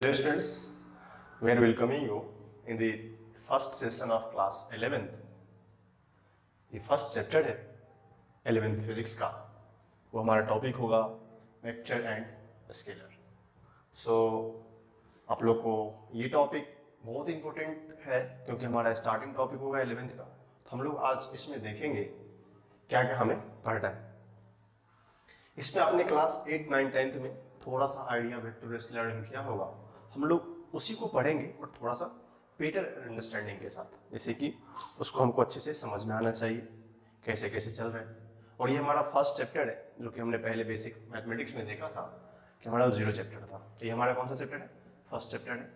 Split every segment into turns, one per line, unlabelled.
Dear students, we are welcoming you in the first session of class 11th. ये first chapter है 11th physics का, वो हमारा topic होगा वेक्टर एंड स्केलर। सो आप लोग को ये टॉपिक बहुत इंपॉर्टेंट है क्योंकि हमारा स्टार्टिंग टॉपिक होगा 11th का। तो हम लोग आज इसमें देखेंगे क्या क्या हमें पढ़ना है। इसमें आपने क्लास 8, 9, 10th में थोड़ा सा आइडिया वेक्टर स्केलर किया होगा, हम लोग उसी को पढ़ेंगे और थोड़ा सा बेटर अंडरस्टैंडिंग के साथ, जैसे कि उसको हमको अच्छे से समझ में आना चाहिए कैसे कैसे चल रहा है। और ये हमारा फर्स्ट चैप्टर है जो कि हमने पहले बेसिक मैथमेटिक्स में देखा था कि हमारा 0 चैप्टर था। ये हमारा कौन सा चैप्टर है? फर्स्ट चैप्टर है।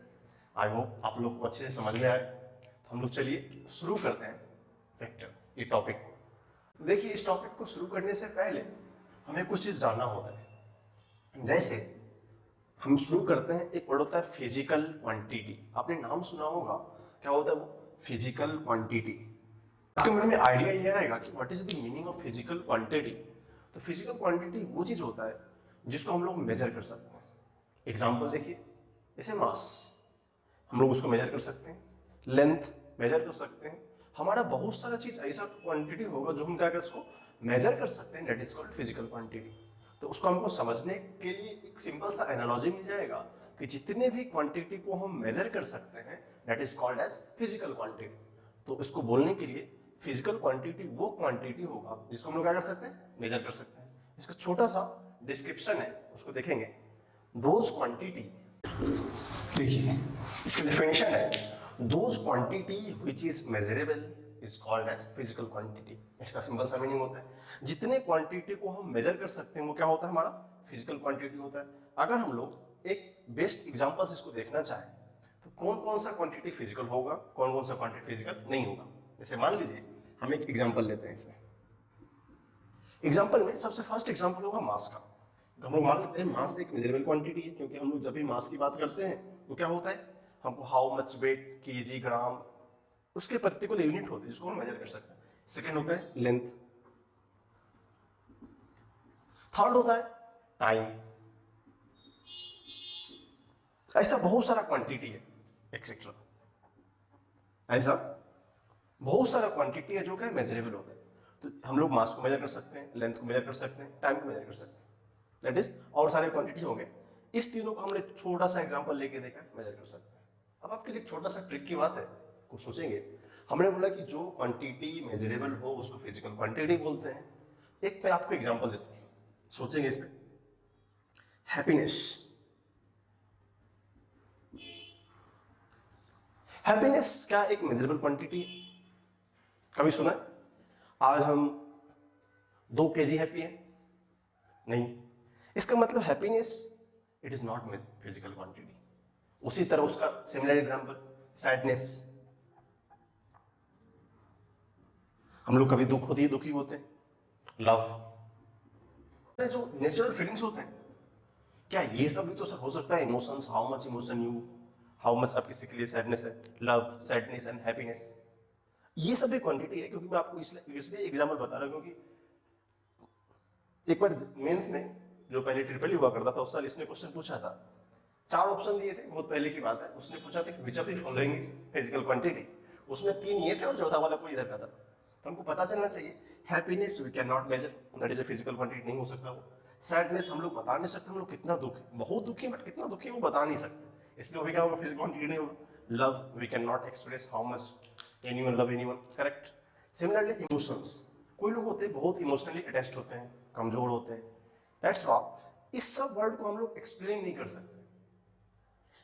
आई होप आप लोग को अच्छे से समझ में आए। तो हम लोग चलिए शुरू करते हैं वेक्टर ये टॉपिक को। देखिए, इस टॉपिक को शुरू करने से पहले हमें कुछ चीज़ जानना होता है। जैसे हम शुरू करते हैं, एक वर्ड होता है फिजिकल क्वांटिटी। आपने नाम सुना होगा, क्या होता है वो? Physical quantity. आपके मन में आइडिया ये आएगा कि what is the meaning of physical quantity. तो फिजिकल क्वांटिटी वो चीज होता है जिसको हम लोग मेजर कर सकते हैं। एग्जांपल देखिए, जैसे मास, हम लोग उसको मेजर कर सकते हैं, लेंथ मेजर कर सकते हैं। हमारा बहुत सारा चीज ऐसा क्वांटिटी होगा जो हम क्या कर उसको मेजर कर सकते हैं, that is called physical quantity. तो उसको हमको समझने के लिए एक सिंपल सा एनालॉजी मिल जाएगा कि जितने भी क्वांटिटी को हम मेजर कर सकते हैं that is called as physical quantity. तो इसको बोलने के लिए फिजिकल क्वांटिटी वो क्वांटिटी होगा जिसको हम लोग क्या कर सकते हैं, मेजर कर सकते हैं। इसका छोटा सा डिस्क्रिप्शन है, उसको देखेंगे। दोज क्वांटिटी, देखिए इसका डेफिनेशन है, those quantity which is measurable is called as physical quantity. इसका सिंपल सा मीनिंग होता है जितने क्वांटिटी को हम मेजर कर सकते हैं वो क्या होता है, हमारा फिजिकल क्वांटिटी होता है। अगर हम लोग एक बेस्ट एग्जांपल्स इसको देखना चाहें तो कौन कौन सा क्वांटिटी फिजिकल होगा, कौन कौन सा क्वांटिटी फिजिकल नहीं होगा। जैसे मान लीजिए हम एक एग्जांपल लेते हैं। इसमें एग्जांपल में सबसे फर्स्ट एग्जांपल होगा मास का। हम लोग मान लेते हैं मास एक मेजरेबल क्वांटिटी है, क्योंकि हम लोग जब भी मास की बात करते हैं तो क्या होता है, हमको हाउ मच वेट, केजी, ग्राम, उसके पर्टिकुलर यूनिट होते हैं जिसको हम मेजर कर सकते हैं। सेकंड होता है लेंथ, थर्ड होता है टाइम। ऐसा बहुत सारा क्वांटिटी है, एक्सेट्रा। ऐसा बहुत सारा क्वांटिटी है जो कि मेजरेबल होता है। तो हम लोग मास को मेजर कर सकते हैं, लेंथ को मेजर कर सकते हैं, टाइम को मेजर कर सकते हैं, दैट इज और सारे क्वांटिटी होंगे। इस तीनों को हमने छोटा सा एग्जांपल लेके देखा, मेजर कर सकते हैं। अब आपके लिए छोटा सा ट्रिक की बात है, कुछ सोचेंगे। हमने बोला कि जो क्वांटिटी मेजरेबल हो उसको फिजिकल क्वांटिटी बोलते हैं। एक मैं आपको एग्जांपल देता हूं, सोचेंगे इस पे। हैप्पीनेस, हैप्पीनेस क्या एक मेजरेबल क्वांटिटी है? कभी सुना है? आज हम 2 kg हैप्पी हैं? नहीं। इसका मतलब happiness it is not physical quantity. उसी तरह उसका सिमिलर एग्जांपल सैडनेस, हम लोग कभी दुखी होते हैं। लव, जो नेचुरल फीलिंग्स होते हैं, क्या ये सब भी तो सर हो सकता है? Emotions, how much emotion you, how much आप किसी के लिए सैडनेस है, लव, सैडनेस एंड हैप्पीनेस, ये सब एक क्वांटिटी है। क्योंकि मैं आपको इसलिए एग्जांपल बता रहा हूं क्योंकि एक बार मेंस में जो पहले ट्रिपल हुआ करता था उस साल इसने क्वेश्चन पूछा था। 4 ऑप्शन दिए थे, बहुत पहले की बात है। उसने पूछा था कि which of the following is physical quantity. उसमें 3 ये थे और चौथा वाला कोई इधर का था। तो हमको पता चलना चाहिए, happiness we can not measure, that is a physical quantity, नहीं हो सकता वो। सैडनेस हम लोग बता नहीं सकते, हम लोग कितना दुख है, बहुत दुखी, बट कितना दुखी वो बता नहीं सकते, इसलिए वो क्या होगा, फिजिकल क्वांटिटी नहीं होगा। Love we can not express how much anyone love anyone, correct. Similarly emotions, कोई लोग होते हैं बहुत इमोशनली अटैच्ड होते हैं, कमजोर होते हैं, दैट्स व्हाई इस सब वर्ड को हम लोग एक्सप्लेन नहीं कर सकते।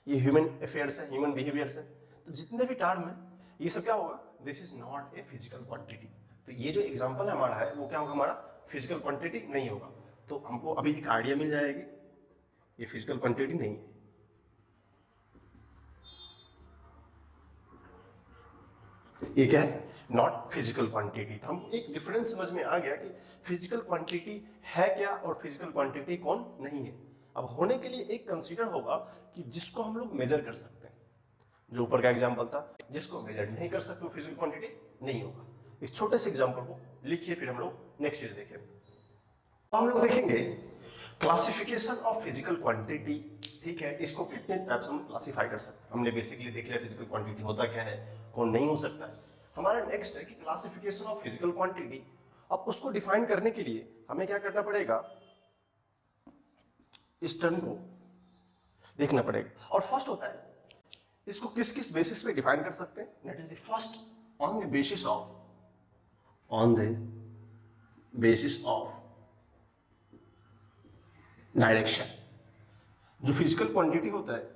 ये ह्यूमन अफेयर्स है, ह्यूमन बिहेवियर्स है। तो जितने भी टर्म है ये सब क्या होगा, this is not a physical quantity. तो ये जो एग्जांपल हमारा है वो क्या होगा, हमारा फिजिकल क्वांटिटी नहीं होगा। तो हमको अभी एक आइडिया मिल जाएगी, ये फिजिकल क्वांटिटी नहीं है। ये क्या है, नॉट फिजिकल क्वांटिटी। तो हमको एक डिफरेंस समझ में आ गया कि फिजिकल क्वांटिटी है क्या और फिजिकल क्वांटिटी कौन नहीं है। अब होने के लिए एक कंसीडर होगा कि जिसको हम लोग मेजर कर सकते हैं, जो ऊपर का एग्जांपल था, जिसको मेजर नहीं कर सकते वो फिजिकल क्वांटिटी नहीं होगा। इस छोटे से एग्जांपल को लिखिए, फिर हम लोग नेक्स्ट चीज देखें। हम लोग देखेंगे क्लासिफिकेशन ऑफ फिजिकल क्वांटिटी, ठीक है, इसको कितने टाइप्स में क्लासिफाई कर सकते हैं। हमने बेसिकली देख लिया फिजिकल क्वांटिटी होता क्या है, कौन नहीं हो सकता है। हमारा नेक्स्ट है कि क्लासिफिकेशन ऑफ फिजिकल क्वांटिटी। अब उसको डिफाइन करने के लिए हमें क्या करना पड़ेगा, इस टर्म को देखना पड़ेगा। और फर्स्ट होता है, इसको किस किस बेसिस पे डिफाइन कर सकते हैं, that is the first on the basis of, on the basis of direction. जो फिजिकल क्वांटिटी होता है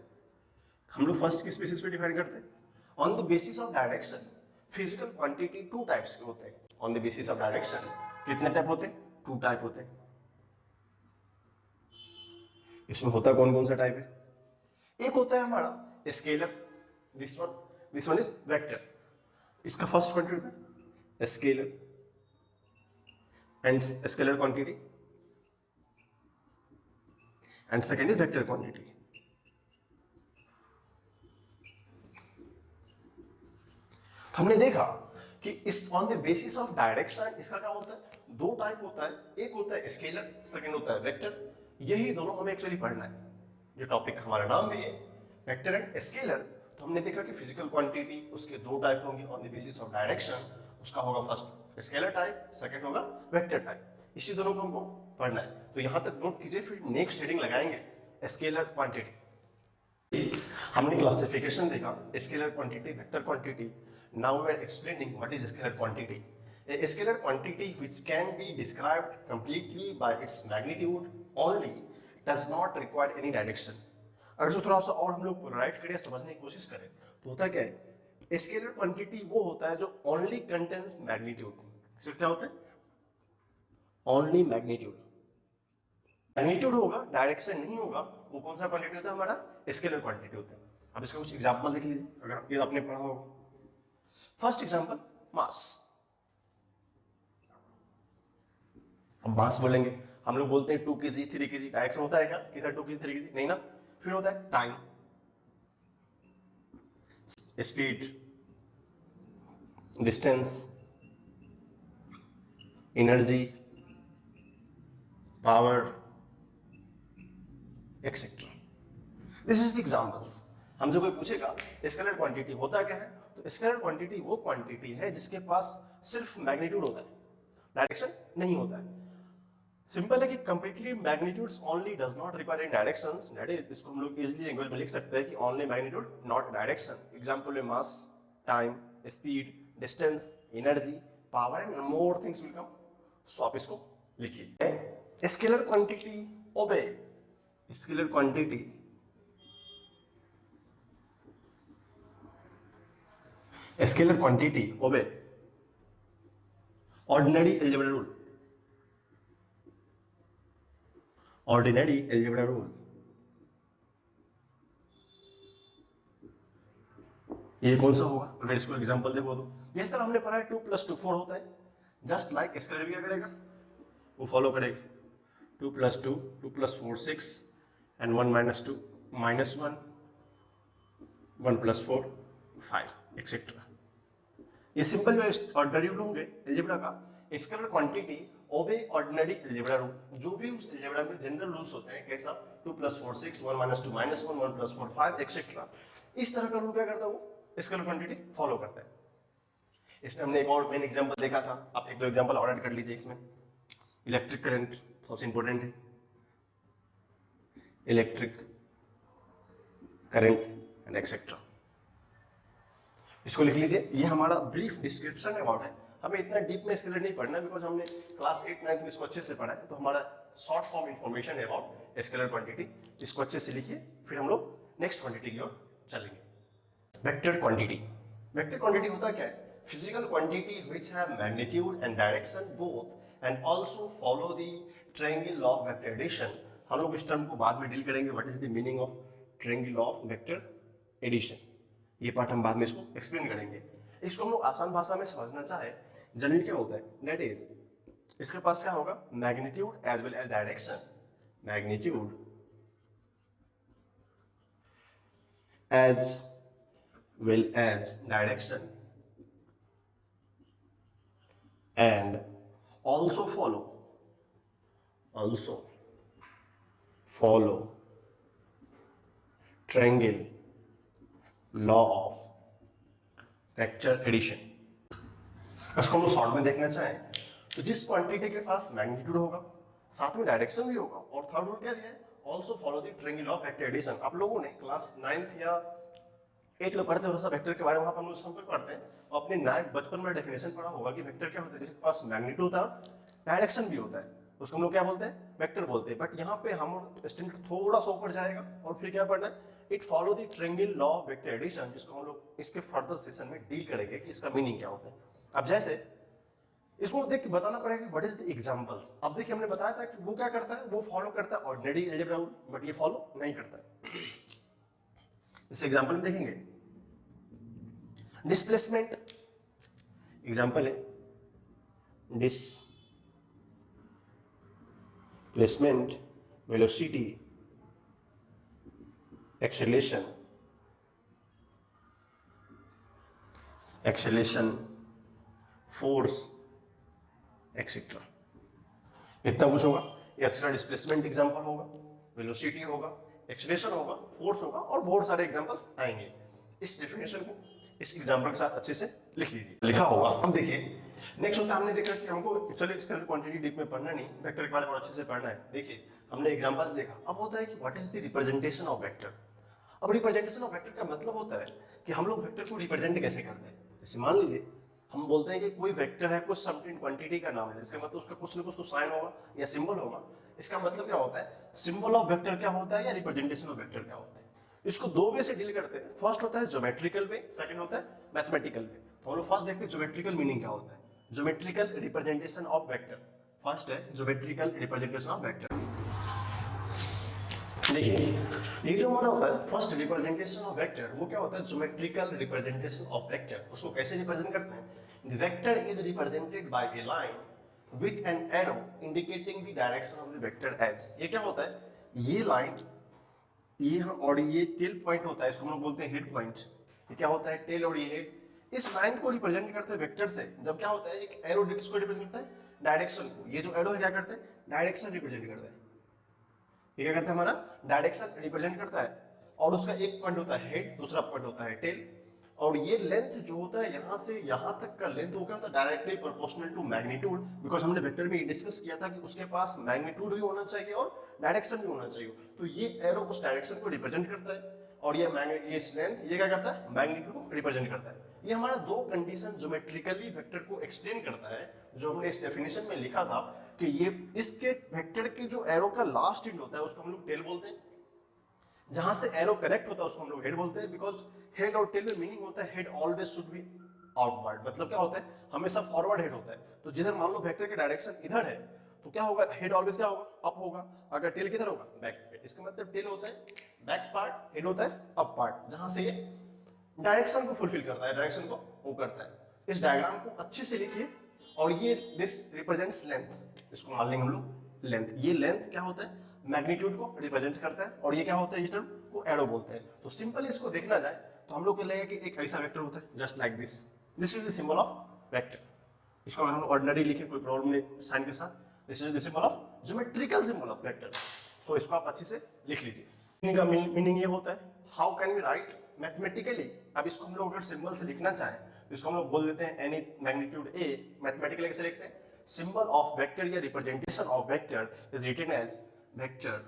हम लोग फर्स्ट किस बेसिस पे डिफाइन करते हैं, on the basis of direction. Physical quantity two types के होते हैं on the basis of direction. कितने टाइप होते हैं, टू टाइप होते हैं। इसमें होता कौन कौन सा टाइप है, एक होता है हमारा scalar, this one is vector. इसका फर्स्ट क्वांटिटी होता है scalar and scalar quantity, and second is vector quantity. हमने देखा कि इस on the basis of direction इसका क्या होता है, दो टाइप होता है, एक होता है स्केलर, सेकंड होता है वेक्टर। यही दोनों हमें एक्चुअली पढ़ना है, जो टॉपिक हमारा नाम भी है वेक्टर एंड स्केलर। तो हमने देखा कि फिजिकल क्वांटिटी उसके दो टाइप होंगे on the basis of direction. उसका होगा फर्स्ट स्केलर टाइप, सेकंड होगा वेक्टर टाइप। इसी दोनों को हमको पढ़ना है। तो यहां तक नोट कीजिए, फिर नेक्स्ट हेडिंग लगाएंगे स्केलर क्वांटिटी। हमने क्लासिफिकेशन देखा scalar quantity, vector quantity. Now we are explaining what is scalar quantity. A scalar quantity which can be described completely by its magnitude only does not require any direction. अगर जो थोड़ा सा और हम लोग polarise करें, समझने की कोशिश करें, तो होता क्या है, स्केलर क्वांटिटी वो होता है जो ओनली कंटेन्स मैग्नीट्यूड। सिर्फ क्या होता है, ओनली मैग्नीट्यूड। मैग्नीट्यूड होगा, डायरेक्शन नहीं होगा, वो कौन सा क्वांटिटी होता है, हमारा स्केलर क्वांटिटी होता है। अब इसका कुछ एग्जांपल देख लीजिए, अगर ये आपने पढ़ा होगा। फर्स्ट एग्जांपल मास। अब मास बोलेंगे, हम लोग बोलते हैं 2 kg 3 kg, डायरेक्शन होता है क्या, किधर 2 kg 3 kg, नहीं ना। फिर होता है time, speed, distance, energy, power, etcetera. This is the examples. हमसे कोई पूछेगा स्केलर क्वांटिटी होता क्या है, तो स्केलर क्वांटिटी वो क्वांटिटी है जिसके पास सिर्फ मैग्नीट्यूड होता है, डायरेक्शन नहीं होता है। सिंपल है कि completely magnitudes only does not require in directions, that is, इसको हम लोग इजीली लैंग्वेज में लिख सकते हैं कि only magnitude not direction. Example है mass, time, speed, distance, energy, power and more things will come. So आप इसको लिखिए। Scalar quantity obey, scalar quantity scalar quantity obey ordinary algebra rule, ordinary algebra rule. ये कौन सा होगा, अगर इसको एग्जांपल देखो तो जिस तरह हमने पढ़ा है 2 + 2 4 होता है, जस्ट लाइक स्केलर भी क्या करेगा, वो फॉलो करेगा। 2 + 2 2 + 4 6 एंड 1 - 2 -1, 1 + 4 5 एक्सेट्रा। ये सिंपल जो ऑर्डिनरी रूल होंगे अलजेब्रा का, scalar quantity of A ordinary algebra rule, जो भी उस अलजेब्रा में जनरल रूल्स होते हैं, कैसा 2 + 4 6 1 - 2 -1 1 + 4 5 एक्सेट्रा। इस तरह का रूल क्या करता है, वो स्केलर क्वांटिटी फॉलो करता है। इसमें हमने एक और मेन एग्जांपल देखा था, आप एक दो एग्जांपल और ऐड कर लीजिए इसमें। इलेक्ट्रिक करंट सबसे इंपॉर्टेंट है, इलेक्ट्रिक करंट एंड एक्सेट्रा। इसको लिख लीजिए, ये हमारा ब्रीफ डिस्क्रिप्शन अबाउट है। हमें इतना डीप में स्केलर नहीं पढ़ना, बिकॉज हमने क्लास 8 9 में इसको अच्छे से पढ़ा है। तो हमारा शॉर्ट फॉर्म इंफॉर्मेशन है अबाउट स्केलर क्वांटिटी। इसको अच्छे से लिखिए, फिर हम लोग नेक्स्ट क्वांटिटी की ओर चलेंगे। Vector quantity. वेक्टर क्वांटिटी होता क्या है, physical quantity which have magnitude and direction both and also follow the triangle law of vector addition. हम लोग इस टर्म को बाद में डील करेंगे, what is the meaning of triangle law of vector addition. ये पार्ट हम बाद में इसको एक्सप्लेन करेंगे। इसको हम लोग आसान भाषा में समझना चाहे, जनरली क्या होता है, दैट इज, इसके पास क्या होगा, magnitude as well as direction, magnitude as well as direction and also follow triangle law of vector addition. इसको हम शॉर्ट में देखना चाहें तो जिस क्वांटिटी के पास मैग्नीट्यूड होगा साथ में डायरेक्शन भी होगा, और थर्ड रूल क्या दिया है, also follow the triangle of vector addition. आप लोगों ने क्लास 9th या 8 में पढ़ते हो सब वेक्टर के बारे में, वहां पर हम लोग सिंपल पढ़ते हैं, और अपने 9 बचपन में डेफिनेशन पढ़ा होगा कि वेक्टर क्या होता है, जिसके पास मैग्नीट्यूड होता है डायरेक्शन भी होता है, उसको हम लोग क्या बोलते हैं, वेक्टर बोलते हैं। बट यहाँ पे हम स्टैंडर्ड थोड़ा सा ऊपर जाएगा और फिर क्या पढ़ना है, it follow the triangle law of vector addition, जिसको हम लोग इसके फर्दर सेशन में डील करेंगे कि इसका मीनिंग क्या होता है। अब जैसे इसको देख के बताना पड़ेगा व्हाट इज द एग्जांपल्स। अब देखिए हमने बताया था कि वो क्या करता है, वो फॉलो करता है ऑर्डिनरी अलजेब्रा रूल, बट ये फॉलो नहीं करता है। इस एग्जांपल में देखेंगे डिस्प्लेसमेंट, एग्जांपल है displacement, velocity, acceleration, force, etcetera. इतना कुछ होगा। ये एक्स्ट्रा डिस्प्लेसमेंट एग्जांपल होगा, वेलोसिटी होगा, एक्सेलरेशन होगा, फोर्स होगा, और बहुत सारे एग्जांपल्स आएंगे। इस डेफिनेशन को इस एग्जांपल के साथ अच्छे से लिख लीजिए, लिखा होगा। अब देखिए नेक्स्ट होता है, हमने देखा कि हमको चलिए इसका क्वांटिटी डीप में पढ़ना नहीं, वेक्टर के बारे में अच्छे से पढ़ना है। देखिए हमने एग्जांपल्स देखा, अब होता है कि what is the representation of vector. अब रिप्रेजेंटेशन ऑफ वेक्टर का मतलब होता है कि हम लोग वेक्टर को रिप्रेजेंट कैसे करते हैं। जैसे मान लीजिए हम बोलते हैं कि कोई वेक्टर है, कुछ समथिंग क्वांटिटी का नाम है, इसका मतलब उसका कुछ ना कुछ तो साइन होगा या सिंबल होगा। इसका मतलब क्या होता है, सिंबल ऑफ वेक्टर क्या होता है या रिप्रेजेंटेशन ऑफ वेक्टर क्या होता है। इसको दो वे से डील करते हैं, फर्स्ट होता है ज्योमेट्रिकल वे, सेकंड होता है मैथमेटिकल वे। तो हम लोग फर्स्ट देखते हैं ज्योमेट्रिकल मीनिंग क्या होता है, geometrical representation of vector. First है ज्योमेट्रिकल रिप्रेजेंटेशन ऑफ वेक्टर। देखिए ये जो हमारा होता है फर्स्ट रिप्रेजेंटेशन ऑफ वेक्टर, वो क्या होता है, ज्योमेट्रिकल रिप्रेजेंटेशन ऑफ वेक्टर। उसको कैसे रिप्रेजेंट करते हैं, the vector is represented by a line with an arrow indicating the direction of the vector as. ये क्या होता है, ये लाइन, ये और ये टेल पॉइंट होता है, इसको हम लोग बोलते हैं हेड पॉइंट। ये क्या होता है, टेल और ये हेड। इस लाइन को रिप्रेजेंट करते हैं वेक्टर से। जब क्या होता है, एक एरो किसको रिप्रेजेंट करता है, डायरेक्शन को। ये जो एरो है क्या करते हैं, डायरेक्शन रिप्रेजेंट करता है। ये क्या करता है, हमारा डायरेक्शन रिप्रेजेंट करता है। और उसका एक पॉइंट होता है हेड, दूसरा पॉइंट होता है टेल। और ये लेंथ जो होता है यहां से यहां तक का लेंथ, वो क्या होता है, directly proportional to magnitude. Because हमने वेक्टर में डिस्कस किया था कि उसके पास मैग्नीट्यूड भी होना चाहिए और डायरेक्शन भी होना चाहिए। तो ये एरो उस डायरेक्शन को रिप्रेजेंट करता है, और ये लेंथ ये क्या करता है, मैग्नीट्यूड को रिप्रेजेंट करता है। ये हमारा दो कंडीशन ज्योमेट्रिकली वेक्टर को एक्सप्लेन करता है, जो हमने इस डेफिनेशन में लिखा था कि ये इसके वेक्टर के जो एरो का लास्ट एंड होता है उसको हम लोग टेल बोलते हैं, जहां से एरो कनेक्ट होता है उसको हम लोग हेड बोलते हैं। बिकॉज हेड और टेल में मीनिंग होता है head always should be outward, मतलब क्या होता है, हमेशा फॉरवर्ड हेड होता है। तो जिधर मान लो वेक्टर के डायरेक्शन इधर है तो क्या होगा, हेड ऑलवेज क्या होगा, अप होगा। अगर टेल किधर होगा, बैक। इसका मतलब टेल होता है बैक पार्ट, हेड होता है अप पार्ट, जहां से ये डायरेक्शन को फुलफिल करता है, डायरेक्शन को वो करता है। इस डायग्राम को अच्छे से लिखिए। और ये दिस रिप्रेजेंट्स लेंथ, इसको मान लेंगे हम लोग लेंथ। ये लेंथ क्या होता है, मैग्नीट्यूड को रिप्रेजेंट करता है। और ये क्या होता है, इस टर्म को एरो बोलते हैं। तो सिंपल इसको देखना जाए तो हम लोग को लगेगा कि एक ऐसा वेक्टर होता है just like this, this is the symbol of vector. इसको अगर हम ऑर्डिनरी लिखें कोई प्रॉब्लम नहीं साइन के साथ, this is the symbol of geometrical symbol of vector. So इसको आप अच्छे से लिख लीजिए। इनका मीनिंग ये होता है, how can we write mathematically. अब इसको हम लोग अगर सिंबल से लिखना चाहें तो इसको हम लोग बोल देते हैं एनी मैग्नीट्यूड ए। मैथमेटिकली कैसे लिखते हैं, सिंबल ऑफ वेक्टर या representation of vector is written as vector,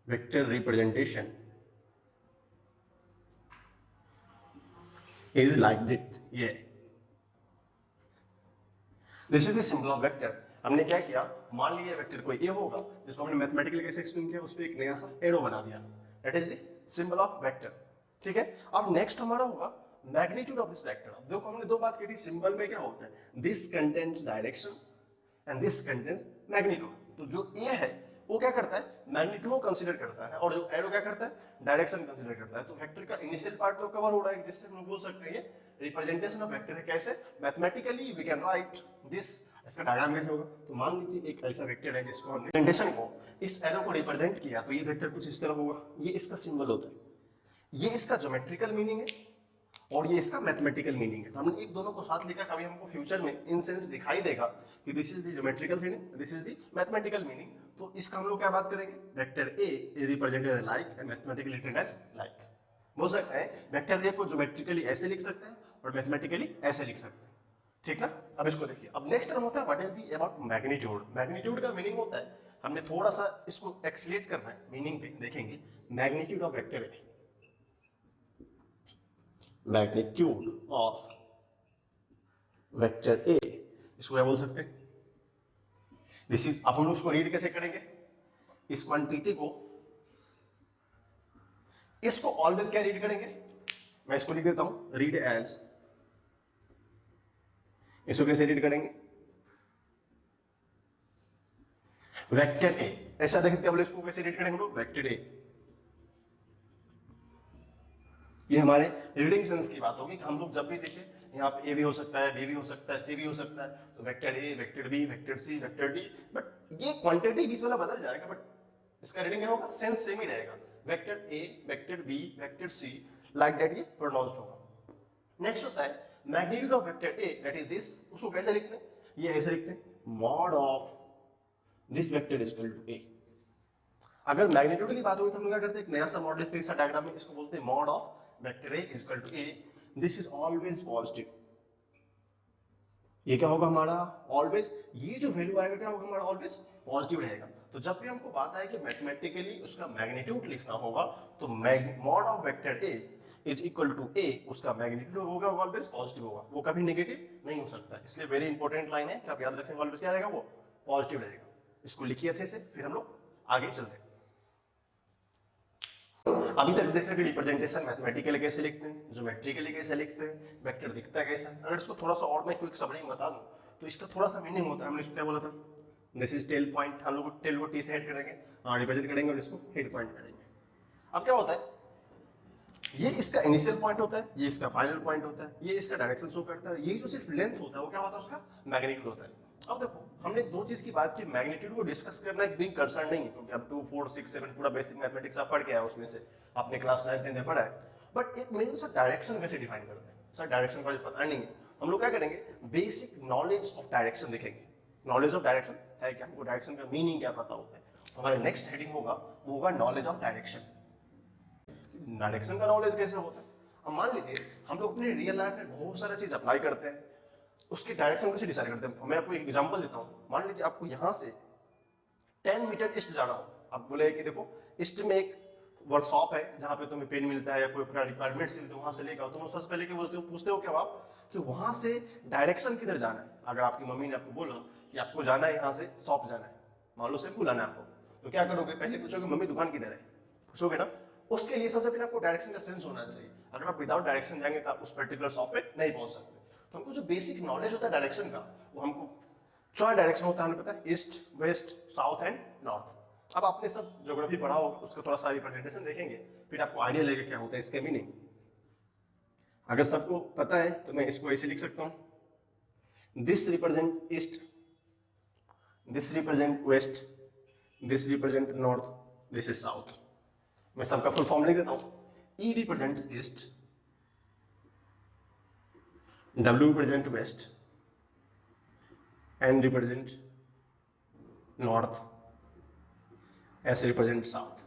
vector representation is like this. ये this is the symbol of vector. हमने क्या किया, मान लिया वेक्टर कोई ए होगा, जिसको हमने मैथमेटिकली कैसे एक्सप्लेन किया, उस पर एक नया सा एरो बना दिया, that is the symbol of vector. ठीक है। अब नेक्स्ट हमारा होगा मैग्नीट्यूड ऑफ दिस वेक्टर। अब देखो हमने दो बात की थी, सिंबल में क्या होता है, this contains direction and this contains magnitude. तो जो ए है वो क्या करता है, मैग्नीट्यूड को कंसीडर करता है, और जो एरो क्या करता है, डायरेक्शन कंसीडर करता है। तो वेक्टर का इनिशियल पार्ट तो कवर हो रहा है, जिससे हम बोल सकते हैं रिप्रेजेंटेशन ऑफ वेक्टर है। कैसे, mathematically we can write this. इसका डायग्राम कैसे होगा, तो मान लीजिए एक ऐसा वेक्टर है जिसको हमने रिप्रेजेंटेशन को इस एरो को रिप्रेजेंट किया, तो ये वेक्टर कुछ इस तरह होगा। ये इसका सिंबल होता है, ये इसका ज्योमेट्रिकल मीनिंग है, और ये इसका मैथमेटिकल मीनिंग है। तो हमने एक दोनों को साथ लिखा, कभी हमको फ्यूचर में इन सेंस दिखाई देगा कि this is the geometrical meaning, this is the mathematical meaning, तो इसका हम लोग क्या बात करेंगे, vector A is represented as like and mathematically written as like. बोल सकते हैं वेक्टर ए को ज्योमेट्रिकली ऐसे लिख सकते हैं और मैथमेटिकली ऐसे लिख सकते हैं, ठीक ना। अब इसको देखिए, अब नेक्स्ट टर्म होता है what is the about magnitude. Magnitude का मीनिंग होता है, हमने थोड़ा सा इसको एक्सलेट करना है, मीनिंग पे देखेंगे। Magnitude of vector A, magnitude of vector ए, इसको क्या बोल सकते हैं, दिस इज। अब हम लोग इसको रीड कैसे करेंगे, इस क्वांटिटी को, इसको ऑलवेज क्या रीड करेंगे, मैं इसको लिख देता हूं रीड एज, इसको कैसे रीड करेंगे, वेक्टर ए, ऐसा देखते क्या बोले, इसको कैसे रीड करेंगे लोग, वेक्टर ए। ये हमारे रीडिंग सेंस की बात होगी कि हम लोग जब भी देखें यहाँ पे ए भी हो सकता है, बी भी हो सकता है, सी भी हो सकता है, तो vector A, vector B, vector C, vector D, but ये क्वांटिटी बीच वाला बदल जाएगा, बट इसका रीडिंग क्या होगा, सेंस सेम ही रहेगा, vector A, vector B, vector C, like that ये प्रोनाउंस्ड होगा। नेक्स्ट होता है magnitude of vector A, that is this, उसको कैसे लिखते हैं, ये ऐसे लिखते हैं, mod of this vector is equal to A. अगर मैग्नीट्यूड की बात होगी तो हम क्या करते हैं, एक नया सा मॉड लिखते हैं इस डायग्राम में, इसको बोलते हैं mod of vector A is equal to A, this is always positive. ये क्या होगा हमारा ऑलवेज, ये जो वैल्यू आएगा क्या होगा हमारा ऑलवेज पॉजिटिव रहेगा। तो जब भी हमको बात आए कि मैथमेटिकली उसका मैग्नीट्यूड लिखना होगा, तो mod of vector A is equal to A, उसका मैग्नीट्यूड होगा ऑलवेज पॉजिटिव होगा, वो कभी नेगेटिव नहीं हो सकता। इसलिए वेरी इंपॉर्टेंट लाइन है कि आप याद रखेंगे, ऑलवेज क्या रहेगा, वो पॉजिटिव रहेगा। इसको लिखिए अच्छे से, फिर हम लोग आगे चलते हैं। अभी तक देखा कि रिप्रेजेंटेशन मैथमेटिकली कैसे लिखते हैं, ज्योमेट्रिकली कैसे लिखते हैं, वेक्टर दिखता है कैसा। अगर इसको थोड़ा सा और मैं क्विक समरी में बता दूं तो इसका थोड़ा सा मीनिंग होता है, हमने इसको क्या बोला था, दिस इज टेल पॉइंट, हम लोग टेल को टी से हेड करेंगे, रिप्रेजेंट करेंगे और इसको हेड पॉइंट करेंगे। अब क्या होता है, ये इसका इनिशियल पॉइंट होता है, ये इसका फाइनल पॉइंट होता है, ये इसका डायरेक्शन शो करता है, ये जो सिर्फ लेंथ होता है वो क्या होता है, उसका मैग्नीट्यूड होता है। अब देखो हमने दो चीज की बात की, मैग्नीट्यूड को डिस्कस करना एक बिग कंसर्न नहीं है, क्योंकि अब 2, 4, 6, 7 पूरा बेसिक मैथमेटिक्स आप पढ़ के आए, उसमें से आपने क्लास 9, 10 में पढ़ा है। बट एक मेन सा डायरेक्शन कैसे डिफाइन करते हैं, सर डायरेक्शन का पता नहीं है, हम लोग क्या करेंगे, बेसिक नॉलेज ऑफ डायरेक्शन देखेंगे। नॉलेज ऑफ डायरेक्शन है क्या, हमको डायरेक्शन का मीनिंग क्या पता होता है। तो हमारे नेक्स्ट हेडिंग होगा, वो होगा नॉलेज ऑफ डायरेक्शन। डायरेक्शन का नॉलेज कैसे होता है, अब मान लीजिए हम लोग अपने रियल लाइफ में बहुत सारा चीज अप्लाई करते हैं, उसकी डायरेक्शन कैसे डिसाइड करते हैं। मैं आपको एक एग्जांपल देता हूं, मान लीजिए आपको यहां से 10 मीटर ईस्ट जाना हो, आप बोले कि देखो ईस्ट में एक वर्कशॉप है जहां पे तुम्हें पेन मिलता है या कोई अपना रिक्वायरमेंट्स मिलते वहां से लेकर, तुम सबसे पहले पूछते हो क्या आप कि वहां से डायरेक्शन किधर जाना है। अगर आपकी मम्मी ने आपको बोला कि आपको जाना है यहाँ से शॉप जाना है, मान लो से बुलाना है आपको, तो क्या करोगे, पहले पूछोगे मम्मी दुकान किधर है, पूछोगे ना। उसके लिए सबसे पहले आपको डायरेक्शन का सेंस होना चाहिए। अगर आप विदाउट डायरेक्शन जाएंगे तो आप उस पर्टिकुलर शॉप पे नहीं पहुंच सकते। तो हमको जो बेसिक नॉलेज होता है डायरेक्शन का, वो हमको 4 डायरेक्शन होता है, हमें पता है, east, west, south and north. अब आपने सब ज्योग्राफी पढ़ा होगा, उसका थोड़ा सा रिप्रेजेंटेशन देखेंगे, फिर आपको आइडिया लगेगा क्या होता है इसके मीनिंग। अगर सबको पता है तो मैं इसको ऐसे लिख सकता हूं, this represent east, this represent west, this represent north, this is south. मैं सबका फुल फॉर्म लिख देता हूं, E represents east, W represent west, N represent north, S represent south।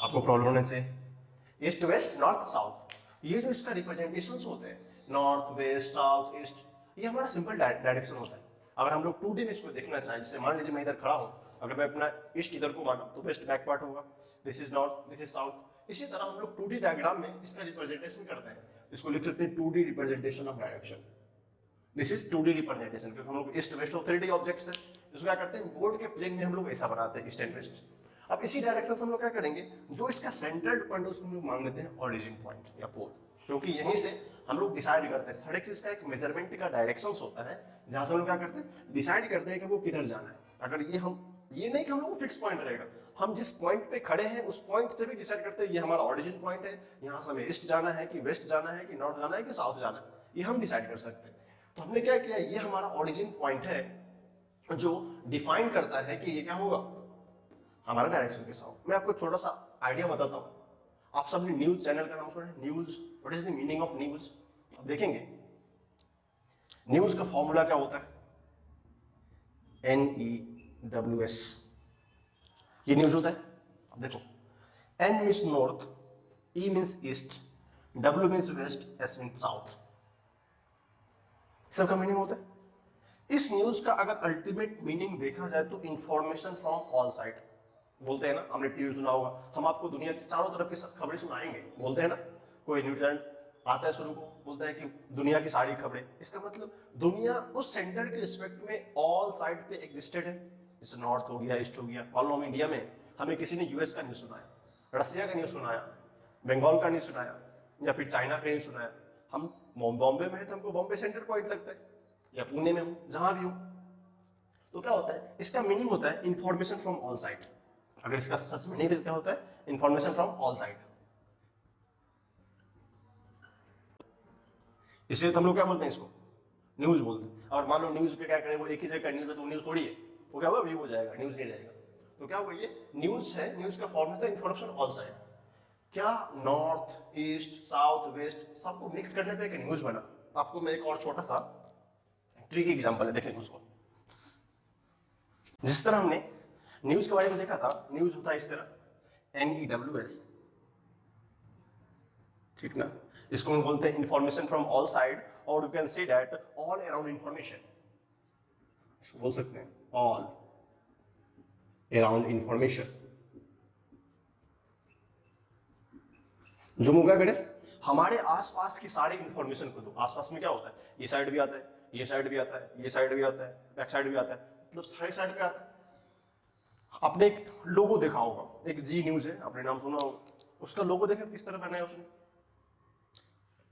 आपको प्रॉब्लम होने से ईस्ट, वेस्ट, नॉर्थ, साउथ, ये जो इसका रिप्रेजेंटेशंस होते हैं, नॉर्थ, वेस्ट, साउथ, ईस्ट, ये हमारा सिंपल डायरेक्शन होता है। अगर हम लोग 2D में इसको देखना चाहें, जैसे मान लीजिए मैं इधर खड़ा हूं, अगर मैं अपना ईस्ट इधर को माना तो वेस्ट बैक पार्ट होगा, this is north, this is south. इसी तरह हम लोग 2D डायग्राम में इसका रिप्रेजेंटेशन करते हैं, इसको लिख सकते हैं 2D representation of direction. This is 2D representation, क्योंकि हम लोग ईस्ट वेस्ट और 3D ऑब्जेक्ट्स है, इसको क्या करते हैं बोर्ड के प्लेन में हम लोग ऐसा बनाते हैं, ईस्ट एंड वेस्ट। अब इसी डायरेक्शन से हम लोग क्या करेंगे, जो इसका सेंट्रल पॉइंट है उसको हम लोग मान लेते हैं ओरिजिन पॉइंट या पोल, क्योंकि यहीं से हम लोग डिसाइड करते हैं, हर एक चीज का एक मेजरमेंट का डायरेक्शंस होता है, जहां से हम लोग क्या करते हैं, डिसाइड करते हैं कि वो किधर जाना है। अगर ये नहीं कि हम लोग को फिक्स पॉइंट रहेगा, हम जिस पॉइंट पे खड़े हैं उस पॉइंट से भी डिसाइड करते हैं ये हमारा ओरिजिन पॉइंट है, यहाँ से हमें ईस्ट जाना है कि वेस्ट जाना है कि नॉर्थ जाना है कि साउथ जाना है, ये हम डिसाइड कर सकते हैं। तो हमने क्या किया, ये हमारा ओरिजिन पॉइंट है जो डिफाइन करता है कि ये क्या होगा, हमारा डायरेक्शन के साथ। मैं आपको छोटा सा आइडिया बताता हूँ, आप सबने न्यूज चैनल का नाम सुना है, news, what is the meaning of news? अब देखेंगे न्यूज का फॉर्मूला क्या होता है, NEWS, ये न्यूज होता है। अब देखो N means north, E means east, W means west, S means south, सबका मीनिंग होता है। इस न्यूज का अगर अल्टीमेट मीनिंग देखा जाए तो इंफॉर्मेशन फ्रॉम ऑल साइड, बोलते हैं ना, हमने टीवी सुना होगा, हम आपको दुनिया की चारों तरफ की खबरें सुनाएंगे, बोलते हैं ना। कोई न्यूज चैनल आता है शुरू को बोलता है कि दुनिया की सारी खबरें, इसका मतलब दुनिया उस सेंटर के रिस्पेक्ट में ऑल साइड पे एग्जिस्टेड है। जैसे नॉर्थ हो गया, ईस्ट हो गया। मान लो हम इंडिया में, हमें किसी ने यूएस का न्यूज सुनाया, रसिया का न्यूज सुनाया, बंगाल का न्यूज सुनाया, या फिर चाइना का न्यूज सुनाया। हम बॉम्बे में है तो हमको बॉम्बे सेंटर पॉइंट लगता है, या पुणे में हूं, जहां भी हूं। तो क्या होता है, इसका मीनिंग होता है इंफॉर्मेशन फ्रॉम ऑल साइड। अगर इसका सच मीनिंग क्या होता है, इंफॉर्मेशन फ्रॉम ऑल साइड। इसलिए तो हम लोग क्या बोलते हैं, इसको न्यूज बोलते हैं। और मान लो न्यूज पे क्या करें, वो एक ही जगह न्यूज है तो न्यूज थोड़ी है, वो क्या होगा, व्यू हो जाएगा, न्यूज नहीं रहेगा। तो क्या होगा, ये न्यूज है, न्यूज का फॉर्मेट है इंफॉर्मेशन ऑल साइड। क्या नॉर्थ, ईस्ट, साउथ, वेस्ट सबको मिक्स करने पे एक न्यूज बना। आपको मैं एक और छोटा सा ट्रिकी एग्जांपल है, देखेंगे उसको। जिस तरह हमने न्यूज के बारे में देखा था, न्यूज होता है इस तरह, NEWS, ठीक ना। इसको हम बोलते हैं इंफॉर्मेशन फ्रॉम ऑल साइड, और you can say that all around information, बोल सकते हैं ऑल अराउंड इंफॉर्मेशन। जो मुझे करे, हमारे आसपास की सारी इंफॉर्मेशन को दो। आसपास में क्या होता है, ये साइड भी आता है, ये साइड भी आता है, ये साइड भी आता है, बैक साइड भी आता है, मतलब साइड साइड पे आता है। आपने एक लोगो देखा होगा, एक जी न्यूज है, आपने नाम सुना होगा, उसका लोगो देखा किस तरह बनाया उसने,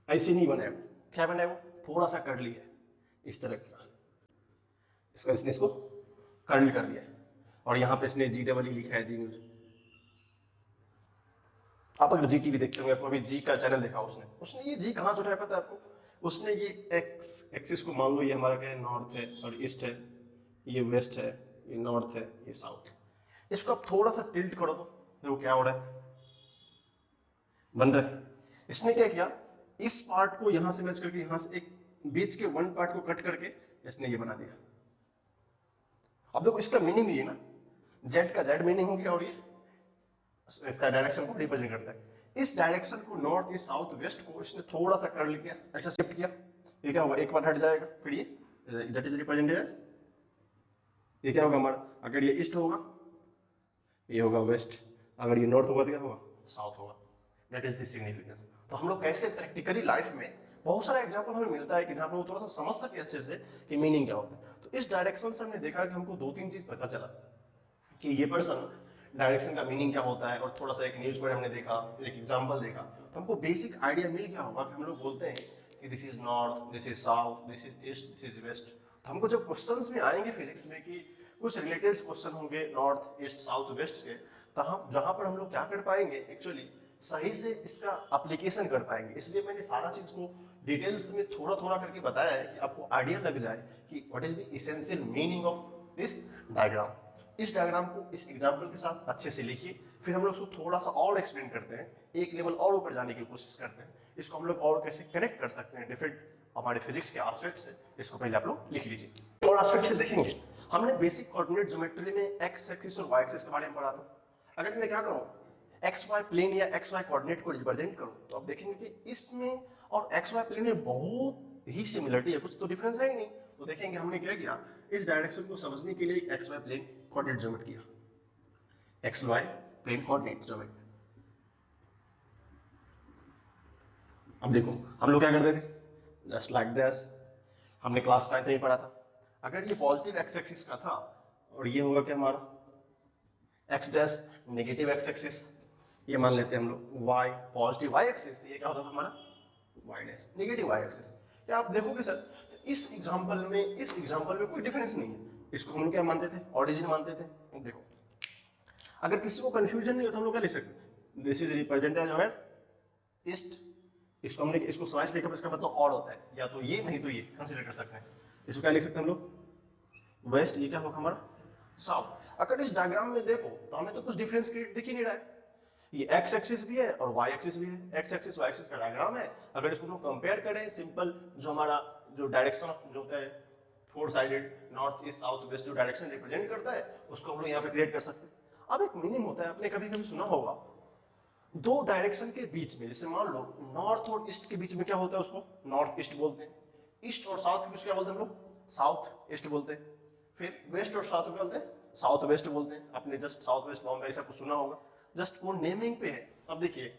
ऐसे नहीं बनाया। क्या बनाया, वो थोड़ा सा कर लिया इस तरह का, इसको कर्ल कर दिया, और यहाँ पे इसने GEE लिखा है, जी न्यूज। आप अगर GTV देखते होंगे, अभी जी का चैनल देखा उसने ये जी कहाँ से उठाया पता है आपको? उसने ये एक्स एक्सिस को, मान लो ये हमारा क्या है, नॉर्थ है, सॉरी ईस्ट है, ये वेस्ट है, ये नॉर्थ है, ये साउथ। इसको आप थोड़ा सा टिल्ट करो तो देखो क्या हो रहा है, बन रहा है। इसने क्या किया, इस पार्ट को यहां से मैच करके, यहां से एक बीच के वन पार्ट को कट करके इसने ये बना दिया। अब देखो इसका मीनिंग ये ना, जेड का जेड मीनिंग हो गया, और ये इसका डायरेक्शन को रिप्रेजेंट करता है। इस डायरेक्शन को, नॉर्थ, ईस्ट, साउथ, वेस्ट को इसने थोड़ा सा कर्ल किया, ऐसा शिफ्ट किया। ये क्या होगा, एक बार हट जाएगा, फिर ये दैट इज रिप्रेजेंटेड एज, ये क्या होगा हमारा, अगर ये ईस्ट होगा ये होगा वेस्ट, अगर ये नॉर्थ होगा तो क्या होगा, साउथ होगा। That is the significance. तो हम लोग कैसे प्रैक्टिकली लाइफ में बहुत सारा एग्जांपल हमें मिलता है कि जहां पर वो थोड़ा सा समझ सके अच्छे से कि मीनिंग क्या होता है। तो इस डायरेक्शन से हमने देखा कि हमको दो तीन चीज पता चला कि ये पर्सन, डायरेक्शन का मीनिंग क्या होता है, और थोड़ा सा एक न्यूज पर हमने देखा, एक एग्जांपल देखा, तो हमको बेसिक आइडिया मिल गया होगा कि हम लोग बोलते हैं कि this is north, this is south, this is east, this is west. तो हमको जब क्वेश्चंस में आएंगे फिजिक्स में कि कुछ रिलेटेड क्वेश्चन होंगे नॉर्थ, ईस्ट, साउथ, वेस्ट के, तो हम जहां पर हम लोग क्या कर पाएंगे, एक्चुअली सही से इसका एप्लीकेशन कर पाएंगे। इसलिए मैंने सारा चीज को डिटेल्स में थोड़ा थोड़ा करके बताया है कि आपको आइडिया लग जाए कि what is the essential meaning of this diagram. इस डायग्राम को इस एग्जांपल के साथ अच्छे से लिखिए, फिर हम लोग उसको थोड़ा सा और एक्सप्लेन करते हैं, एक लेवल और ऊपर जाने की कोशिश करते हैं। इसको हम लोग और कैसे कनेक्ट कर सकते हैं डिफरेंट हमारे फिजिक्स के एस्पेक्ट से, इसको पहले आप लोग लिख लीजिए। और एस्पेक्ट से देखेंगे, हमने बेसिक कोऑर्डिनेट ज्योमेट्री में एक्स एक्सिस और वाई एक्सिस के बारे में पढ़ा था। अगर मैं क्या करूं, एक्स वाई प्लेन या एक्स वाई कोऑर्डिनेट को रिप्रेजेंट करूं, तो आप देखेंगे कि इसमें और एक्स वाई प्लेन में बहुत ही सिमिलरिटी है, कुछ तो डिफरेंस है ही नहीं। तो देखेंगे हमने क्या किया, इस डायरेक्शन को समझने के लिए एक X Y plane coordinate geometry किया, X Y plane coordinate geometry. अब देखो हम लोग क्या करते थे, जस्ट लाइक दिस, हमने क्लास 9 में पढ़ा था। अगर ये पॉजिटिव एक्स एक्सिस का था और ये होगा क्या हमारा x dash negative x axis, ये मान लेते हैं हम लोग वाई पॉजिटिव वाई एक्सिस, ये क्या होता था हमारा Y dash negative Y axis. क्या आप देखोगे सर, इस एग्जांपल में कोई डिफरेंस नहीं है। इसको हम लोग क्या मानते थे, ऑरिजिन मानते थे। देखो अगर किसी को कंफ्यूजन नहीं हो तो हम लोग क्या लिख सकते, दिस इज रिप्रेजेंटेड जो है ईस्ट, इसको हमने इसको स्लाइस लिखा, इसका मतलब और होता है, या तो ये नहीं तो ये कंसीडर कर सकते हैं। इसको क्या लिख सकते हैं हम लोग, वेस्ट, ये क्या होगा हमारा साउथ। अगर इस डायग्राम में देखो तो हमें तो कुछ डिफरेंस दिख ही नहीं रहा है। ये एक्स एक्सिस भी है और वाई एक्सिस भी है, एक्स एक्सिस वाई एक्सिस का डायग्राम है। अगर इसको हम कंपेयर करें सिंपल जो हमारा जो डायरेक्शन जो होता है four sided north east south west जो डायरेक्शन रिप्रेजेंट करता है उसको हम लोग यहाँ पे क्रिएट कर सकते हैं। अब एक मीनिंग होता है, आपने कभी कभी सुना होगा दो डायरेक्शन के बीच में, जैसे मान लो नॉर्थ और ईस्ट के बीच में क्या होता है, उसको नॉर्थ ईस्ट बोलते हैं। ईस्ट और साउथ के बीच क्या बोलते हैं हम लोग, साउथ ईस्ट बोलते हैं। फिर वेस्ट और साउथ क्या बोलते हैं, साउथ वेस्ट बोलते हैं। आपने जस्ट साउथ वेस्ट बॉम्बे ऐसा कुछ सुना होगा, जस्ट वो नेमिंग पे है। अब देखिए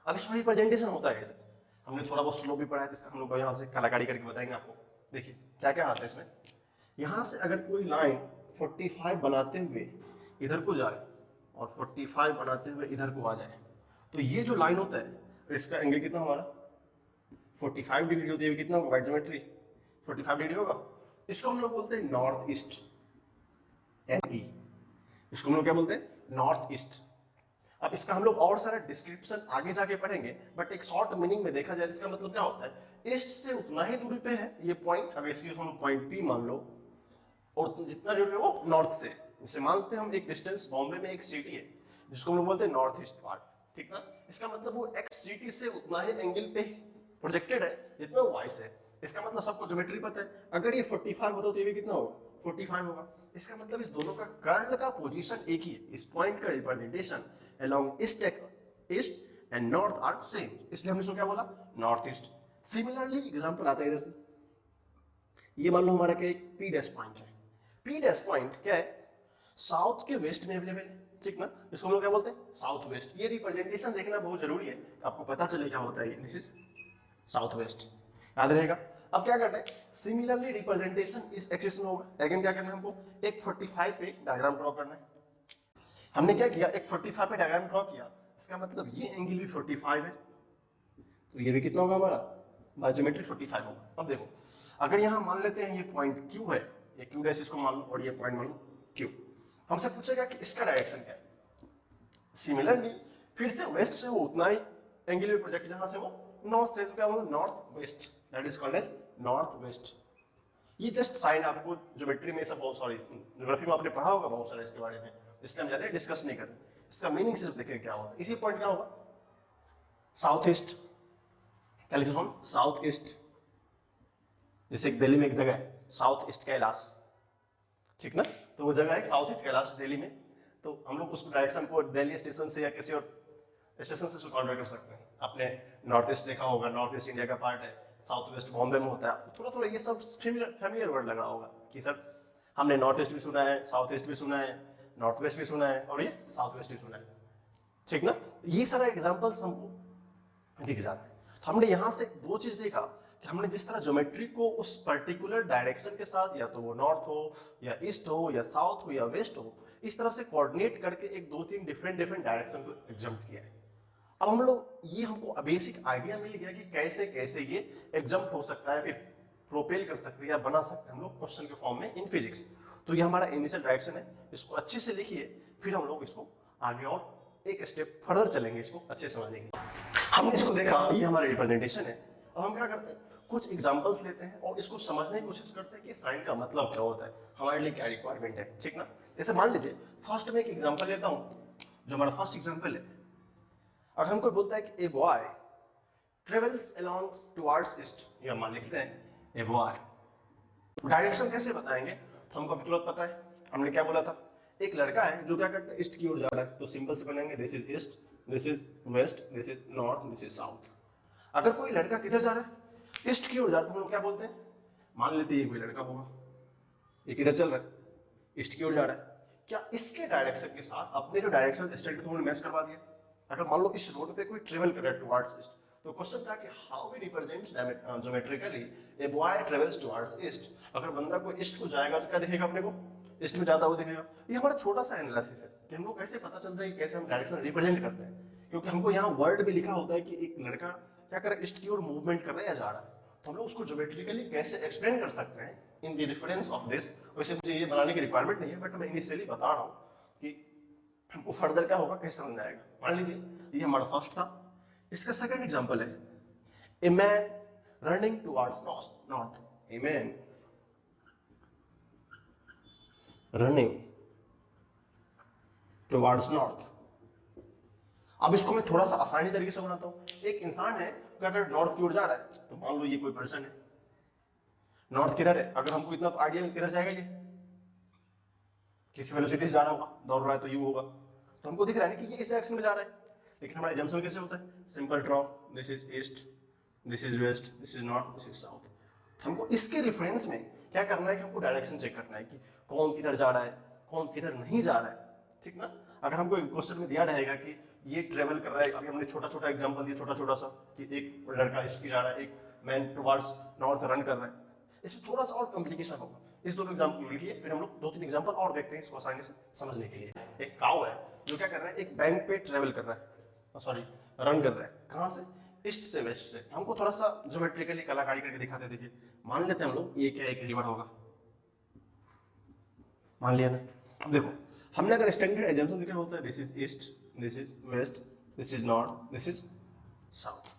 अब इसमें रिप्रेजेंटेशन होता है कैसे, हमने थोड़ा बहुत स्लो भी पढ़ा है तो इसका हम लोग यहाँ से कलाकारी करके बताएंगे आपको। देखिए क्या क्या आता है इसमें। यहाँ से अगर कोई लाइन 45 बनाते हुए इधर को जाए और 45 बनाते हुए इधर को आ जाए, तो ये जो लाइन होता है इसका एंगल कितना हमारा 45 डिग्री होती है। कितना होगा वाइट ज्योमेट्री 45 डिग्री होगा। इसको हम लोग बोलते हैं नॉर्थ ईस्ट, NE। इसको हम लोग क्या बोलते हैं, नॉर्थ ईस्ट। अब इसका हम लोग और सारा डिस्क्रिप्शन आगे जाके पढ़ेंगे, बट एक शॉर्ट मीनिंग में देखा जाए इसका मतलब क्या होता है, ईस्ट से उतना ही दूरी पे है ये पॉइंट। अगर इसकी हम पॉइंट P मान लो और जितना दूरी पे वो नॉर्थ से, जैसे मानते हैं हम एक डिस्टेंस बॉम्बे में एक सिटी है जिसको हम लोग बोलते हैं नॉर्थ ईस्ट पार्ट, ठीक ना। इसका मतलब वो एक्स सिटी से उतना ही एंगल पे प्रोजेक्टेड है जितना वाई से। इसका मतलब सबको ज्योमेट्री पता है, अगर ये 45 होता तो ये भी कितना होगा 45 होगा। इसका मतलब इस दोनों का कर्ण का पोजीशन एक ही है, इस पॉइंट का representation along east and north are same, इसलिए हमने इसको क्या बोला नॉर्थ ईस्ट। सिमिलरली एग्जांपल आता है इधर से, ये मान लो हमारा क्या एक पी डैश पॉइंट है। पी डैश पॉइंट क्या है, साउथ के वेस्ट में अवेलेबल है, ठीक ना। इसको हम लोग क्या बोलते हैं साउथ वेस्ट। ये रिप्रेजेंटेशन देखना बहुत जरूरी है, आपको पता चले क्या होता है। दिस इज साउथ वेस्ट, याद रहेगा। अब क्या करना है, सिमिलरली रिप्रेजेंटेशन इस एक्सिस में होगा। अगेन क्या करना है हमको, एक 45 पे डायग्राम ड्रॉ करना है। हमने क्या किया, एक 45 पे डायग्राम ड्रॉ किया, इसका मतलब ये एंगल भी 45 है, तो ये भी कितना होगा हमारा बाय ज्योमेट्री 45 होगा। अब देखो अगर यहाँ मान लेते हैं ये पॉइंट Q है, ये Q डैश इसको मान लो और ये पॉइंट मान लो Q, हमसे पूछेगा कि इसका डायरेक्शन क्या है। सिमिलरली फिर से वेस्ट से वो उतना ही एंगल में प्रोजेक्ट जहां से वो नॉर्थ से, तो क्या बोलते north west, that is called as north west. ये जस्ट साइन आपको ज्योमेट्री में सब बहुत सॉरी ज्योग्राफी में आपने पढ़ा होगा बहुत सारा इसके बारे में, इसलिए हम ज्यादा डिस्कस नहीं करें। इसका मीनिंग सिर्फ देखें क्या होता है। इसी पॉइंट क्या होगा साउथ ईस्ट, क्या लिखो सुन साउथ ईस्ट। जैसे दिल्ली में एक जगह है साउथ ईस्ट कैलाश, ठीक ना, तो वो जगह है साउथ ईस्ट कैलाश दिल्ली में। तो हम लोग उस डायरेक्शन को दिल्ली स्टेशन से या किसी और स्टेशन से काउंटर कर सकते हैं। आपने नॉर्थ ईस्ट देखा होगा, नॉर्थ ईस्ट इंडिया का पार्ट है, साउथ वेस्ट बॉम्बे में होता है। थोड़ा थोड़ा ये सब फेमिलियर वर्ड लग रहा होगा कि सर हमने नॉर्थ ईस्ट भी सुना है, साउथ ईस्ट भी सुना है, नॉर्थ वेस्ट भी सुना है और ये साउथ वेस्ट भी सुना है, ठीक ना। ये सारा एग्जाम्पल्स हमको दिख जाते हैं। तो हमने यहाँ से दो चीज देखा कि हमने जिस तरह ज्योमेट्री को उस पर्टिकुलर डायरेक्शन के साथ, या तो वो नॉर्थ हो या ईस्ट हो या साउथ हो या वेस्ट हो, इस तरह से कोऑर्डिनेट करके एक दो तीन डिफरेंट डायरेक्शन को एग्जाम्प्ट किया है। अब हम लोग ये हमको बेसिक आइडिया मिल गया कि कैसे कैसे ये एग्जाम्प्ट हो सकता है, फिर प्रोपेल कर सकते हैं या बना सकते हैं हम लोग क्वेश्चन के फॉर्म में इन फिजिक्स। तो ये हमारा इनिशियल डायरेक्शन है, इसको अच्छे से लिखिए, फिर हम लोग इसको आगे और एक स्टेप फर्दर चलेंगे, इसको अच्छे समझने के लिए। हमने इसको देखा, ये हमारा रिप्रेजेंटेशन है। अब हम क्या करते हैं, कुछ एग्जांपल्स लेते हैं और इसको समझने की कोशिश करते हैं कि साइन का मतलब क्या होता है, हमारे लिए क्या रिक्वायरमेंट है, ठीक ना। जैसे मान लीजिए फर्स्ट में एक एग्जांपल लेता हूं, जो हमारा फर्स्ट एग्जांपल है। अगर हमको बोलता है कि ए boy travels along towards east, ये हम लिखते हैं ए बॉय। डायरेक्शन कैसे बताएंगे, तो हमको अभी तुरंत पता है, हमने क्या बोला था, एक लड़का है जो क्या करता है ईस्ट की ओर जा रहा है, तो सिंपल से बनाएंगे this is east, this is west, this is north, this is south. अगर कोई लड़का किधर जा रहा है ईस्ट की ओर जा रहा है, तो हम लोग क्या बोलते हैं, मान लेते हैं कोई लड़का होगा, ये किधर चल रहा है ईस्ट की ओर जा रहा है, क्या इसके डायरेक्शन के साथ अपने जो डायरेक्शन स्ट्रेट को मैच करवा दिया। अगर मान लो इस रोड पे कोई ट्रेवल कर रहा है टुवर्ड्स ईस्ट, तो क्वेश्चन था कि how we represents geometrically a boy travels towards east. अगर बंदा को ईस्ट को जाएगा तो क्या दिखेगा अपने को, ईस्ट में जाता हुआ दिखेगा। ये हमारा छोटा सा एनालिसिस है कि हमको कैसे पता चलता है कि कैसे हम डायरेक्शन रिप्रेजेंट करते हैं, क्योंकि हमको यहाँ वर्ड भी लिखा होता है कि एक लड़का क्या कर रहा है ईस्ट की ओर मूवमेंट कर रहा है या जा रहा है, तो हम लोग उसको ज्योमेट्रिकली कैसे एक्सप्लेन कर सकते हैं in the reference of this. वैसे मुझे ये बनाने की रिक्वायरमेंट नहीं है, बट मैं इनिशियली बता रहा हूँ कि हमको फर्दर क्या होगा कैसे समझ आएगा। मान लीजिए ये हमारा फर्स्ट था, इसका सेकंड एग्जांपल है a man running towards north, a man running towards north. अब इसको मैं थोड़ा सा आसानी तरीके से बनाता हूँ। एक इंसान है कि अगर नॉर्थ की ओर जा रहा है तो मान लो ये कोई पर्सन है, नॉर्थ किधर है, अगर हमको इतना तो आइडिया किधर जाएगा, ये किसी वेलोसिटी से जा रहा होगा, दौड़ रहा है तो यू होगा, तो हमको दिख रहा है ना कि ये इस डायरेक्शन में जा रहा है। लेकिन हमारा जंक्शन कैसे होता है, simple draw, this is east, this is west, this is north, this is south. तो हमको इसके रेफरेंस में क्या करना है कि हमको डायरेक्शन चेक करना है कि कौन किधर जा रहा है, कौन किधर नहीं जा रहा है, ठीक ना। अगर हमको एक क्वेश्चन में दिया रहेगा कि ये ट्रेवल कर रहा है, अभी हमने छोटा छोटा एग्जांपल दिया, छोटा छोटा सा, कि एक लड़का ईस्ट की जा रहा है, एक मैन टुवर्ड्स नॉर्थ रन कर रहा है, इसमें थोड़ा सा और कॉम्प्लिकेशन होगा। इस दोनों एग्जांपल लिखिए, फिर हम लोग 2-3 एग्जांपल और देखते हैं इसको आसानी से समझने के लिए। एक काऊ है जो क्या कर रहा है, एक बैंक पे ट्रेवल कर रहा है, सॉरी रन कर रहा है, कहां से, ईस्ट से वेस्ट से। हमको थोड़ा सा ज्योमेट्रिकली कलाकारी करके दिखाते हैं। देखिए मान लेते हैं हम लोग ये क्या एक रिवर होगा, मान लिया ना। अब देखो हमने अगर स्टैंडर्ड एजम्पशन क्या होता है, this is east, this is west, this is north, this is south.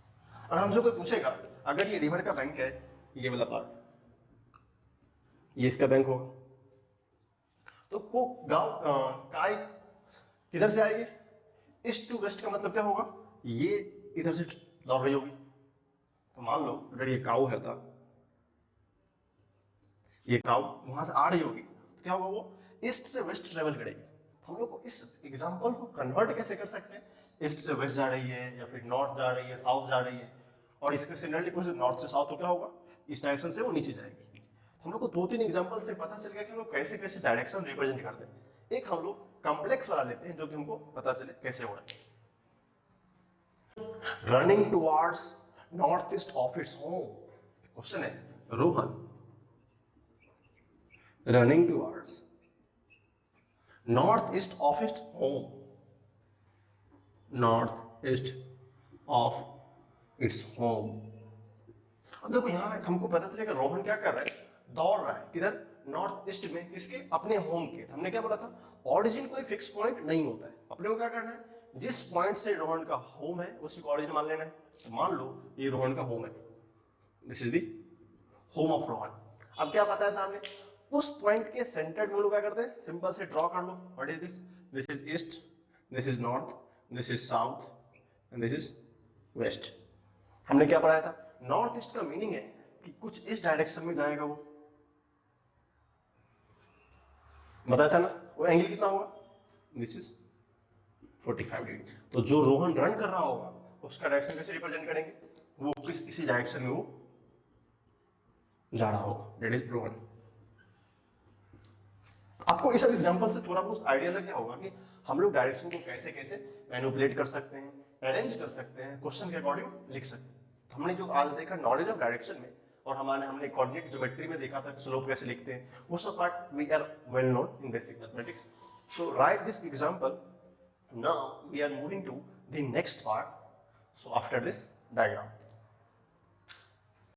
और हमसे कोई पूछेगा अगर ये रिवर का बैंक है, ये वाला पार्ट ये इसका बैंक होगा, तो को गांव काय किधर से आएगी, ईस्ट टू वेस्ट का मतलब क्या होगा, ये इधर से दौड़ रही होगी। तो मान लो अगर ये काऊ है था, ये काऊ वहां से आ रही होगी, तो क्या होगा, वो ईस्ट से वेस्ट ट्रेवल करेगी। तो हम लोग को इस एग्जांपल को कन्वर्ट कैसे कर सकते हैं, ईस्ट से वेस्ट जा रही है या फिर नॉर्थ जा रही है, साउथ जा रही है, और इसके सिमिलरली पूछे नॉर्थ से साउथ तो क्या होगा, इस डायरेक्शन से वो नीचे जाएगी। तो हम लोग को 2-3 एग्जांपल से पता चल गया कि हम लोग कैसे कैसे डायरेक्शन रिप्रेजेंट करते हैं। एक हम लोग कॉम्प्लेक्स वाला लेते हैं जो कि हमको पता चले कैसे हो रहा है। Running towards north east of its home, question है, Rohan running towards north east of its home, north east of its home. अब देखो यहाँ हमको पता चलेगा रोहन क्या कर रहा है, दौड़ रहा है किधर, नॉर्थ ईस्ट में, किसके, अपने होम के। हमने क्या बोला था, ओरिजिन कोई फिक्स पॉइंट नहीं होता है, अपने को क्या करना है, जिस पॉइंट से रोहन का होम है उसी को ओरिजिन मान लेना है। तो मान लो ये रोहन का होम है, this is the home of Rohan. अब क्या बताया था हमने, उस पॉइंट के सेंटर में हम लोग क्या करते हैं, सिंपल से ड्रॉ कर लो, what is this, this is east, this is north, this is south and this is west. हमने क्या पढ़ाया था, नॉर्थ ईस्ट का मीनिंग है कि कुछ इस डायरेक्शन में जाएगा, वो बताया था ना। वो एंगल कितना होगा, दिस इज 45 डिग्री। तो जो रोहन रन कर रहा होगा उसका डायरेक्शन कैसे रिप्रेजेंट करेंगे, वो किसी डायरेक्शन में वो जा रहा होगा, दैट इज रोहन। आपको इस एग्जांपल से थोड़ा बहुत आइडिया लग गया होगा कि हम लोग डायरेक्शन को कैसे कैसे मैनिपुलेट कर सकते हैं, अरेंज कर सकते हैं, क्वेश्चन के अकॉर्डिंग लिख सकते हैं। तो हमने जो आज देखा नॉलेज ऑफ डायरेक्शन में, और हमने कोऑर्डिनेट ज्योमेट्री में देखा था स्लोप कैसे लिखते हैं, वो सब part we are well known in basic mathematics. So write this example, now we are moving to the next part, so after this diagram.